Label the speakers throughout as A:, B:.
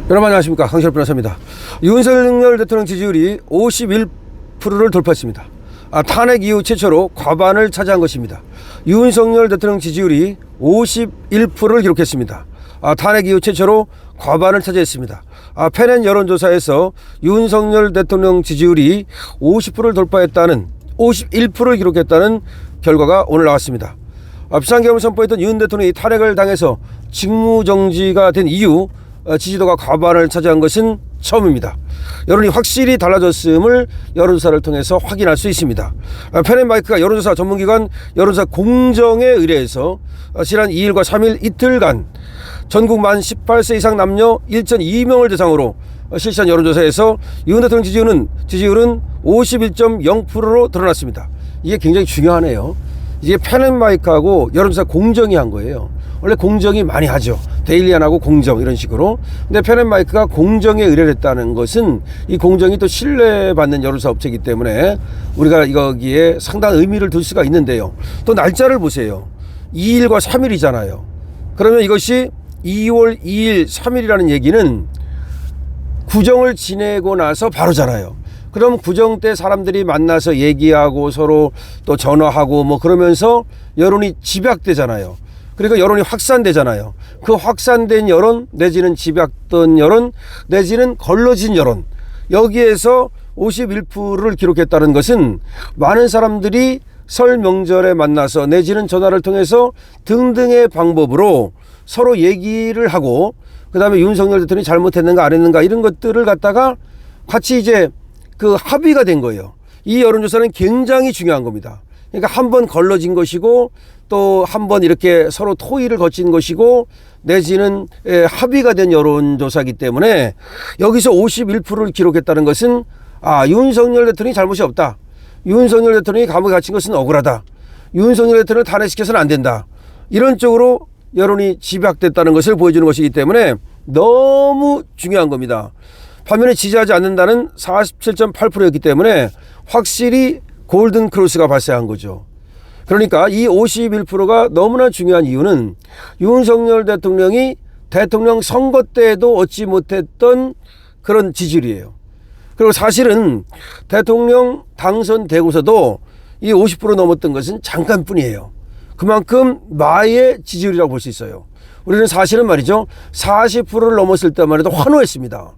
A: 여러분 안녕하십니까, 강철 변호사입니다. 윤석열 대통령 지지율이 51%를 돌파했습니다. 탄핵 이후 최초로 과반을 차지한 것입니다. 윤석열 대통령 지지율이 51%를 기록했습니다. 탄핵 이후 최초로 과반을 차지했습니다. 페넨 여론조사에서 윤석열 대통령 지지율이 50%를 돌파했다는 51%를 기록했다는 결과가 오늘 나왔습니다. 비상계엄을 선포했던 윤 대통령이 탄핵을 당해서 직무정지가 된 이후 지지도가 과반을 차지한 것은 처음입니다. 여론이 확실히 달라졌음을 여론조사를 통해서 확인할 수 있습니다. 페넨마이크가 여론조사 전문기관 여론조사 공정에 의뢰해서 지난 2일과 3일 이틀간 전국 만 18세 이상 남녀 1,002명을 대상으로 실시한 여론조사에서 윤 대통령 지지율은 51.0%로 드러났습니다. 이게 굉장히 중요하네요. 이게 페넨마이크하고 여론조사 공정이 한 거예요. 원래 공정이 많이 하죠. 데일리안하고 공정 이런 식으로. 근데 페넨마이크가 공정에 의뢰를 했다는 것은 이 공정이 또 신뢰받는 여론조사 업체이기 때문에 우리가 여기에 상당한 의미를 둘 수가 있는데요. 또 날짜를 보세요. 2일과 3일이잖아요. 그러면 이것이 2월 2일, 3일이라는 얘기는 구정을 지내고 나서 바로잖아요. 그럼 구정 때 사람들이 만나서 얘기하고 서로 또 전화하고 뭐 그러면서 여론이 집약되잖아요. 그러니까 여론이 확산되잖아요. 그 확산된 여론 내지는 집약된 여론 내지는 걸러진 여론, 여기에서 51%를 기록했다는 것은 많은 사람들이 설 명절에 만나서 내지는 전화를 통해서 등등의 방법으로 서로 얘기를 하고, 그 다음에 윤석열 대통령이 잘못했는가 안 했는가 이런 것들을 갖다가 같이 이제 그 합의가 된 거예요. 이 여론조사는 굉장히 중요한 겁니다. 그러니까 한 번 걸러진 것이고 또 한 번 이렇게 서로 토의를 거친 것이고 내지는 합의가 된 여론조사이기 때문에 여기서 51%를 기록했다는 것은 윤석열 대통령이 잘못이 없다. 윤석열 대통령이 감옥에 갇힌 것은 억울하다. 윤석열 대통령을 탄핵시켜서는 안 된다. 이런 쪽으로 여론이 집약됐다는 것을 보여주는 것이기 때문에 너무 중요한 겁니다. 반면에 지지하지 않는다는 47.8%였기 때문에 확실히 골든 크로스가 발생한 거죠. 그러니까 이 51%가 너무나 중요한 이유는 윤석열 대통령이 대통령 선거 때에도 얻지 못했던 그런 지지율이에요. 그리고 사실은 대통령 당선되고서도 이 50% 넘었던 것은 잠깐뿐이에요. 그만큼 마의 지지율이라고 볼 수 있어요. 우리는 사실은 말이죠, 40%를 넘었을 때만 해도 환호했습니다.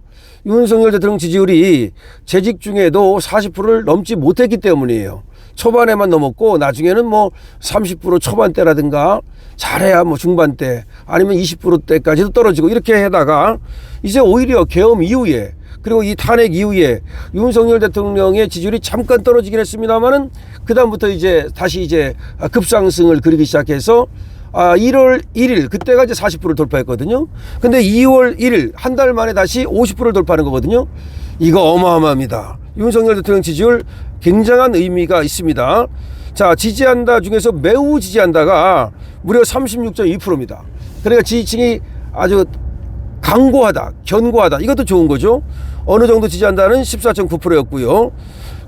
A: 윤석열 대통령 지지율이 재직 중에도 40%를 넘지 못했기 때문이에요. 초반에만 넘었고 나중에는 뭐 30% 초반대라든가 잘해야 뭐 중반대 아니면 20%대까지도 떨어지고 이렇게 하다가 이제 오히려 계엄 이후에 그리고 이 탄핵 이후에 윤석열 대통령의 지지율이 잠깐 떨어지긴 했습니다만은 그다음부터 이제 다시 이제 급상승을 그리기 시작해서 1월 1일 그때가 이제 40%를 돌파했거든요. 근데 2월 1일 한 달 만에 다시 50%를 돌파하는 거거든요. 이거 어마어마합니다. 윤석열 대통령 지지율 굉장한 의미가 있습니다. 자, 지지한다 중에서 매우 지지한다가 무려 36.2%입니다. 그러니까 지지층이 아주 강고하다, 견고하다, 이것도 좋은 거죠. 어느 정도 지지한다는 14.9%였고요.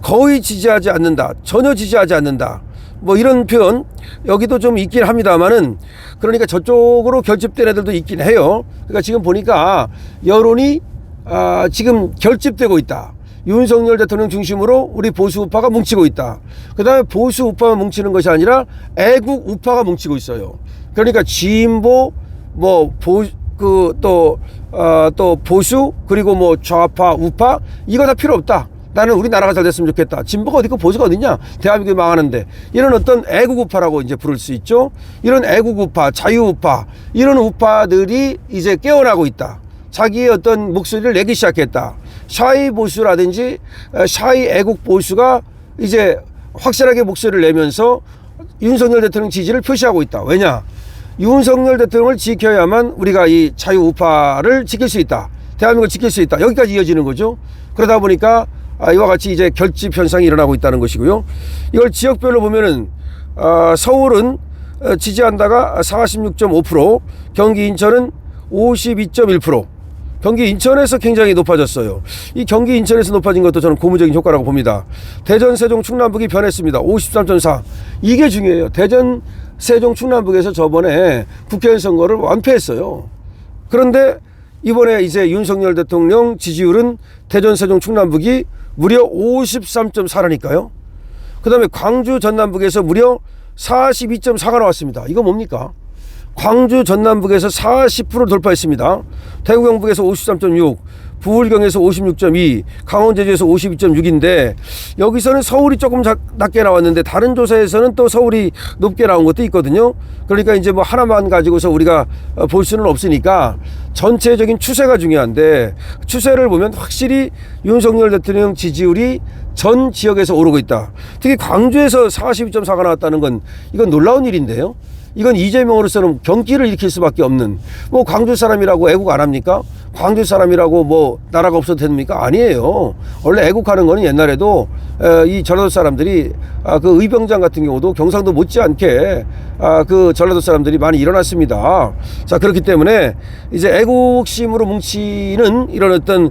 A: 거의 지지하지 않는다, 전혀 지지하지 않는다, 뭐 이런 표현 여기도 좀 있긴 합니다만은, 그러니까 저쪽으로 결집된 애들도 있긴 해요. 그러니까 지금 보니까 여론이 지금 결집되고 있다. 윤석열 대통령 중심으로 우리 보수 우파가 뭉치고 있다. 그 다음에 보수 우파가 뭉치는 것이 아니라 애국 우파가 뭉치고 있어요. 그러니까 진보 또 보수 그리고 뭐 좌파 우파 이거 다 필요 없다. 나는 우리나라가 잘 됐으면 좋겠다. 진보가 어디 있고 보수가 어딨냐? 대한민국이 망하는데. 이런 어떤 애국우파라고 이제 부를 수 있죠. 이런 애국우파, 자유우파, 이런 우파들이 이제 깨어나고 있다. 자기의 어떤 목소리를 내기 시작했다. 샤이 보수라든지 샤이 애국 보수가 이제 확실하게 목소리를 내면서 윤석열 대통령 지지를 표시하고 있다. 왜냐? 윤석열 대통령을 지켜야만 우리가 이 자유우파를 지킬 수 있다. 대한민국을 지킬 수 있다. 여기까지 이어지는 거죠. 그러다 보니까 이와 같이 이제 결집 현상이 일어나고 있다는 것이고요. 이걸 지역별로 보면은 서울은 지지한다가 46.5%, 경기 인천은 52.1%. 경기 인천에서 굉장히 높아졌어요. 이 경기 인천에서 높아진 것도 저는 고무적인 효과라고 봅니다. 대전, 세종, 충남북이 변했습니다. 53.4. 이게 중요해요. 대전, 세종, 충남북에서 저번에 국회의원 선거를 완패했어요. 그런데 이번에 이제 윤석열 대통령 지지율은 대전, 세종, 충남북이 무려 53.4라니까요. 그 다음에 광주, 전남북에서 무려 42.4가 나왔습니다. 이거 뭡니까? 광주, 전남북에서 40%를 돌파했습니다. 대구, 경북에서 53.6, 부울경에서 56.2, 강원, 제주에서 52.6인데 여기서는 서울이 조금 낮게 나왔는데 다른 조사에서는 또 서울이 높게 나온 것도 있거든요. 그러니까 이제 뭐 하나만 가지고서 우리가 볼 수는 없으니까 전체적인 추세가 중요한데, 추세를 보면 확실히 윤석열 대통령 지지율이 전 지역에서 오르고 있다. 특히 광주에서 42.4가 나왔다는 건 이건 놀라운 일인데요. 이건 이재명으로서는 경기를 일으킬 수밖에 없는, 뭐 광주 사람이라고 애국 안 합니까? 광주 사람이라고 뭐 나라가 없어도 됩니까? 아니에요. 원래 애국하는 거는 옛날에도 이 전라도 사람들이 그 의병장 같은 경우도 경상도 못지않게 그 전라도 사람들이 많이 일어났습니다. 자, 그렇기 때문에 이제 애국심으로 뭉치는 이런 어떤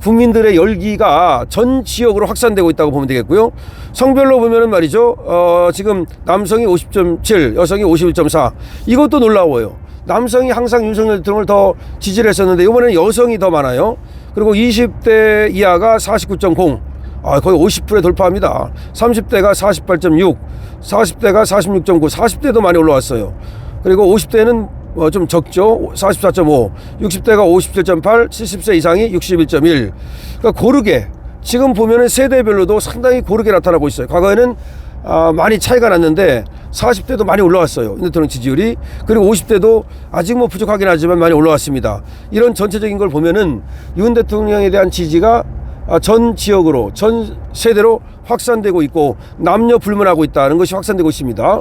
A: 국민들의 열기가 전 지역으로 확산되고 있다고 보면 되겠고요. 성별로 보면은 말이죠. 지금 남성이 50.7, 여성이 51.4. 이것도 놀라워요. 남성이 항상 윤석열 대통령을 더 지지를 했었는데 이번에는 여성이 더 많아요. 그리고 20대 이하가 49.0. 거의 50%에 돌파합니다. 30대가 48.6, 40대가 46.9, 40대도 많이 올라왔어요. 그리고 50대는 좀 적죠. 44.5, 60대가 57.8, 70세 이상이 61.1. 그러니까 고르게 지금 보면은 세대별로도 상당히 고르게 나타나고 있어요. 과거에는 많이 차이가 났는데 40대도 많이 올라왔어요. 윤 대통령 지지율이. 그리고 50대도 아직 뭐 부족하긴 하지만 많이 올라왔습니다. 이런 전체적인 걸 보면은 윤 대통령에 대한 지지가 전 지역으로, 전 세대로 확산되고 있고 남녀 불문하고 있다는 것이 확산되고 있습니다.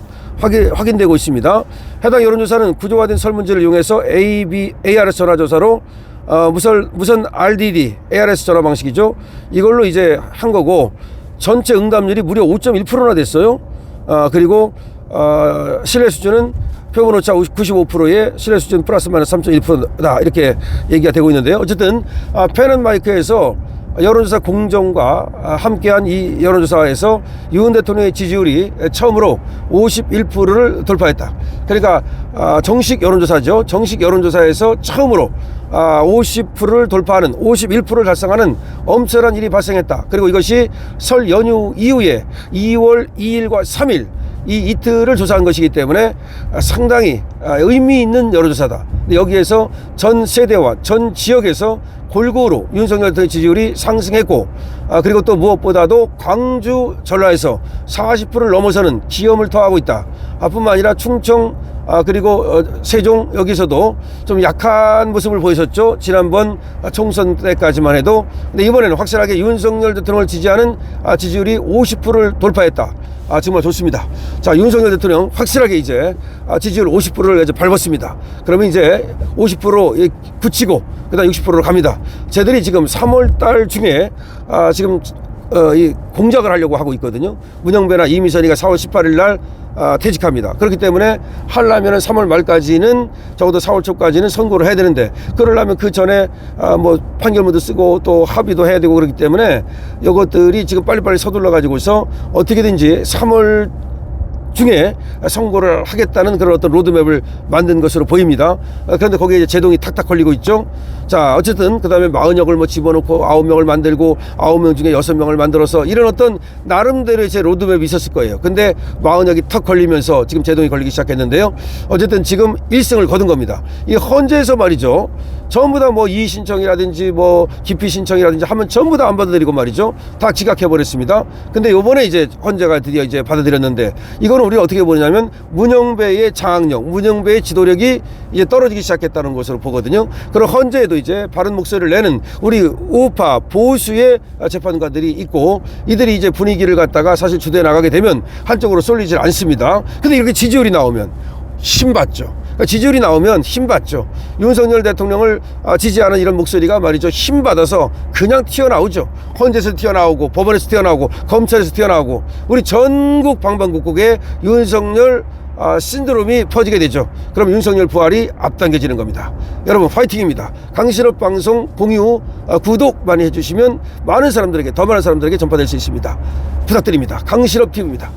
A: 확인되고 있습니다. 해당 여론조사는 구조화된 설문지를 이용해서 ARS 전화조사로 무선 RDD, ARS 전화 방식이죠. 이걸로 이제 한 거고 전체 응답률이 무려 5.1%나 됐어요. 그리고 신뢰 수준은 표본 오차 95%의 신뢰 수준 플러스 마이너스 3.1%다 이렇게 얘기가 되고 있는데요. 어쨌든 펜앤마이크에서 여론조사 공정과 함께한 이 여론조사에서 윤 대통령의 지지율이 처음으로 51%를 돌파했다. 그러니까 정식 여론조사죠. 정식 여론조사에서 처음으로 50%를 돌파하는, 51%를 달성하는 엄청난 일이 발생했다. 그리고 이것이 설 연휴 이후에 2월 2일과 3일 이 이틀을 조사한 것이기 때문에 상당히 의미 있는 여론조사다. 여기에서 전 세대와 전 지역에서 골고루 윤석열 대통령 지지율이 상승했고, 그리고 또 무엇보다도 광주, 전라에서 40%를 넘어서는 기염을 토하고 있다. 뿐만 아니라 충청, 그리고 세종 여기서도 좀 약한 모습을 보였었죠. 지난번 총선 때까지만 해도. 근데 이번에는 확실하게 윤석열 대통령을 지지하는 지지율이 50%를 돌파했다. 정말 좋습니다. 자, 윤석열 대통령 확실하게 이제 지지율 50%를 이제 밟았습니다. 그러면 이제 50% 붙이고 그다음 60%로 갑니다. 쟤들이 지금 3월 달 중에 지금 이 공작을 하려고 하고 있거든요. 문영배나 이미선이가 4월 18일 날 퇴직합니다. 그렇기 때문에 하려면은 3월 말까지는, 적어도 4월 초까지는 선고를 해야 되는데, 그러려면 그 전에 뭐 판결문도 쓰고 또 합의도 해야 되고 그렇기 때문에 이것들이 지금 빨리빨리 서둘러 가지고서 어떻게든지 3월 중에 선고를 하겠다는 그런 어떤 로드맵을 만든 것으로 보입니다. 그런데 거기에 이제 제동이 탁탁 걸리고 있죠. 자, 어쨌든 그 다음에 마흔역을 뭐 집어넣고 9명을 만들고 9명 중에 6명을 만들어서 이런 어떤 나름대로의 제 로드맵이 있었을 거예요. 근데 마흔역이 턱 걸리면서 지금 제동이 걸리기 시작했는데요. 어쨌든 지금 1승을 거둔 겁니다. 이 헌재에서 말이죠, 전부 다 뭐 이의 신청이라든지 뭐 기피 신청이라든지 하면 전부 다 안 받아들이고 말이죠, 다 기각해 버렸습니다. 근데 요번에 이제 헌재가 드디어 이제 받아들였는데, 이거는 우리가 어떻게 보냐면 문영배의 장악력, 문영배의 지도력이 이제 떨어지기 시작했다는 것으로 보거든요. 그럼 헌재에도 이제 바른 목소리를 내는 우리 우파 보수의 재판관들이 있고, 이들이 이제 분위기를 갖다가 사실 주도해 나가게 되면 한쪽으로 쏠리질 않습니다. 근데 이렇게 지지율이 나오면 힘받죠. 그러니까 지지율이 나오면 힘받죠. 윤석열 대통령을 지지하는 이런 목소리가 말이죠, 힘받아서 그냥 튀어나오죠. 헌재에서 튀어나오고, 법원에서 튀어나오고, 검찰에서 튀어나오고, 우리 전국 방방곡곡에 윤석열 신드롬이 퍼지게 되죠. 그럼 윤석열 부활이 앞당겨지는 겁니다. 여러분 파이팅입니다. 강신업 방송 공유, 구독 많이 해주시면 많은 사람들에게, 더 많은 사람들에게 전파될 수 있습니다. 부탁드립니다. 강신업 TV입니다.